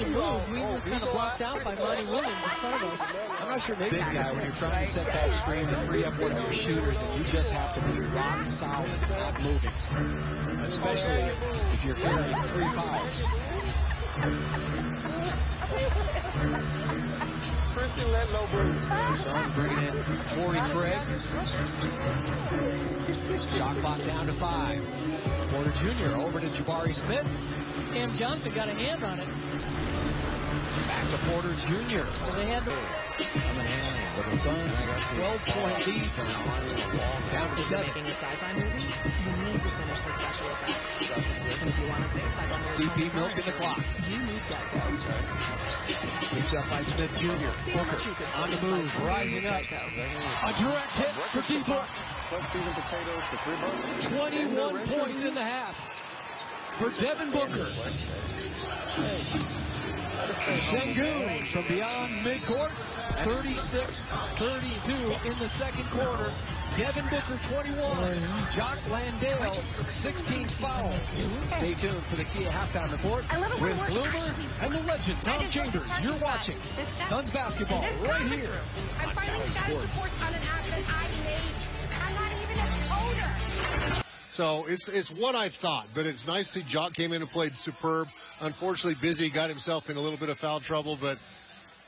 Moved. We were kind of blocked out by Monty Williams in front of us. I'm not sure, maybe big guy, when you're trying to set that screen to free up one of your shooters, and you just have to be rock solid, not moving. Especially if you're carrying 3 fouls. The Suns bringing in Torrey Craig. Shot clock down to 5. Porter Jr. over to Jabari Smith. Cam Johnson got a hand on it. Back to Porter Jr. And they had So the Suns 12-point lead. Down to 7. Making a sci-fi movie, you need to finish the special effects. And if you want to save CP milking the clock. you need Geico. Picked up by Smith Jr. See Booker what you could on the save move, by rising up. Geico. A direct hit for D-Book. Plus seasoned potatoes for $3. 21 points in the half for Devin Booker. Şengün from beyond midcourt. 36-32 in the second quarter. Devin Booker 21. Jock Landale 16 fouls. Stay tuned for the Kia halftime report with Bloomer and the legend Tom Chambers. You're watching Suns basketball right here I on finally Bally got Sports. support on an app that I made. I'm not even an owner. So it's what I thought, but it's nice to see Jock came in and played superb. Unfortunately, Busy got himself in a little bit of foul trouble, but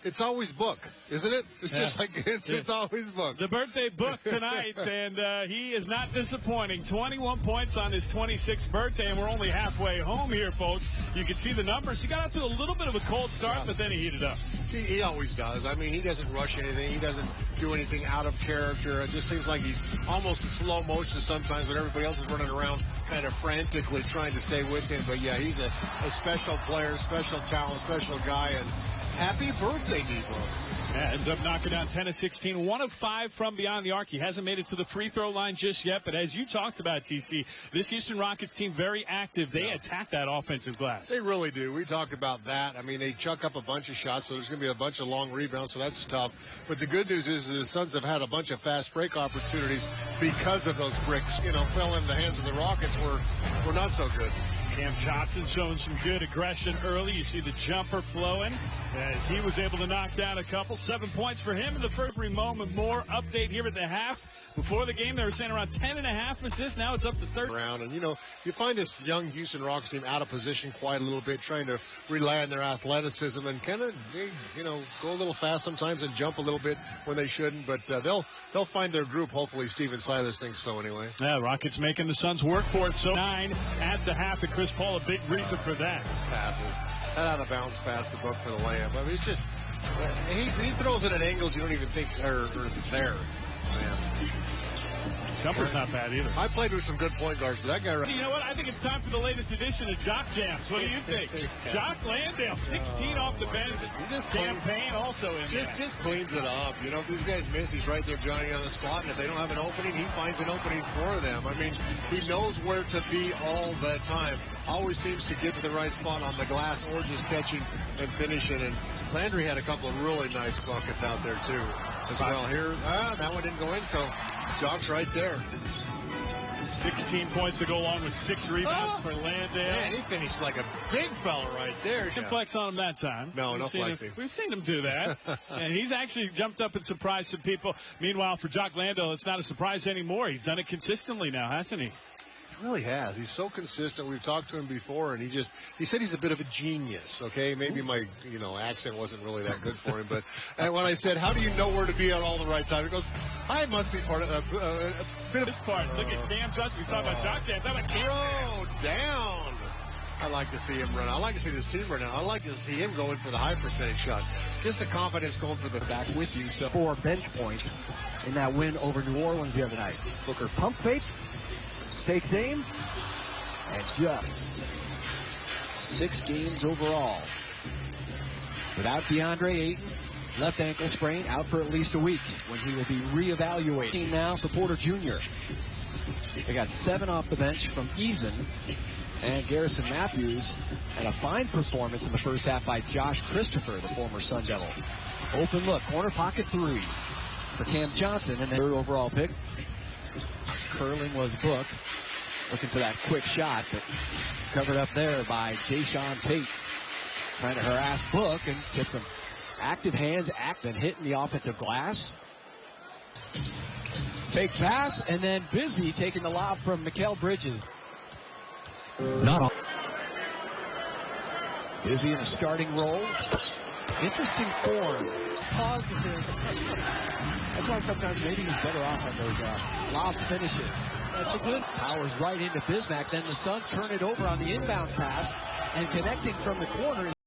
it's always Book, isn't it? It's just like it's always Book. The birthday Book tonight, and he is not disappointing. 21 points on his 26th birthday, and we're only halfway home here, folks. You can see the numbers. He got out to a little bit of a cold start, but then he heated up. He always does. I mean, he doesn't rush anything. He doesn't do anything out of character. It just seems like he's almost in slow motion sometimes, but everybody else is running around kind of frantically trying to stay with him. But, yeah, he's a special player, special talent, special guy, and happy birthday, Nebo. Yeah, ends up knocking down 10 of 16, 1 of 5 from beyond the arc. He hasn't made it to the free throw line just yet, but as you talked about, TC, this Houston Rockets team very active. They attack that offensive glass. They really do. We talked about that. I mean, they chuck up a bunch of shots, so there's going to be a bunch of long rebounds, so that's tough. But the good news is the Suns have had a bunch of fast break opportunities because of those bricks. You know, fell in the hands of the Rockets were not so good. Cam Johnson showing some good aggression early. You see the jumper flowing as he was able to knock down a couple. 7 points for him in the first moment. More update here at the half. Before the game, they were saying around 10.5 assists. Now it's up to 30. And, you know, you find this young Houston Rockets team out of position quite a little bit, trying to rely on their athleticism and kind of, you know, go a little fast sometimes and jump a little bit when they shouldn't. But they'll find their group. Hopefully, Steven Silas thinks so anyway. Yeah, Rockets making the Suns work for it. So 9 at the half, and Chris Paul a big reason for that. Passes. That out of bounds pass the Book for the layup. I mean, it's just he throws it at angles you don't even think are there. Man. Jumper's not bad either. I played with some good point guards, but that guy. You know what? I think it's time for the latest edition of Jock Jams. What do you think? Jock Landale, 16 off the bench. Campaign also in there. Just cleans it up. You know, if these guys miss, he's right there, Johnny, on the spot. And if they don't have an opening, he finds an opening for them. I mean, he knows where to be all the time. Always seems to get to the right spot on the glass or just catching and finishing. And Landry had a couple of really nice buckets out there, too, as well. Here, that one didn't go in, so Jock's right there. 16 points to go along with 6 rebounds for Landale. Man, he finished like a big fella right there. Didn't flex on him that time. No flexing. We've seen him do that. And he's actually jumped up and surprised some people. Meanwhile, for Jock Landale, it's not a surprise anymore. He's done it consistently now, hasn't he? He really has. He's so consistent. We've talked to him before, and he said he's a bit of a genius. Okay, maybe my accent wasn't really that good for him, but and when I said, "How do you know where to be at all the right time?" He goes, "I must be part of a bit of this part." Look at Cam Johnson. We talk about Jock Jams. How about Cam? Throw down. I like to see him run. I like to see this team run out. I like to see him going for the high percentage shot. Just the confidence going for the Back with you. So 4 bench points in that win over New Orleans the other night. Booker pump fake. Takes aim, and just 6 games overall. Without DeAndre Ayton, left ankle sprain, out for at least a week when he will be reevaluated. Now for Porter Jr. They got 7 off the bench from Eason and Garrison Matthews, and a fine performance in the first half by Josh Christopher, the former Sun Devil. Open look, corner pocket 3 for Cam Johnson, and the 3rd overall pick. Curling was Book, looking for that quick shot, but covered up there by Jayshawn Tate. Trying to harass Book and get some active hands, and hitting the offensive glass. Fake pass, and then Busy taking the lob from Mikal Bridges. Not all. Busy in the starting role. Interesting form. Pause of his. That's why sometimes maybe he's better off on those lob finishes. That's a good. Towers right into Bismack. Then the Suns turn it over on the inbounds pass, and connecting from the corner.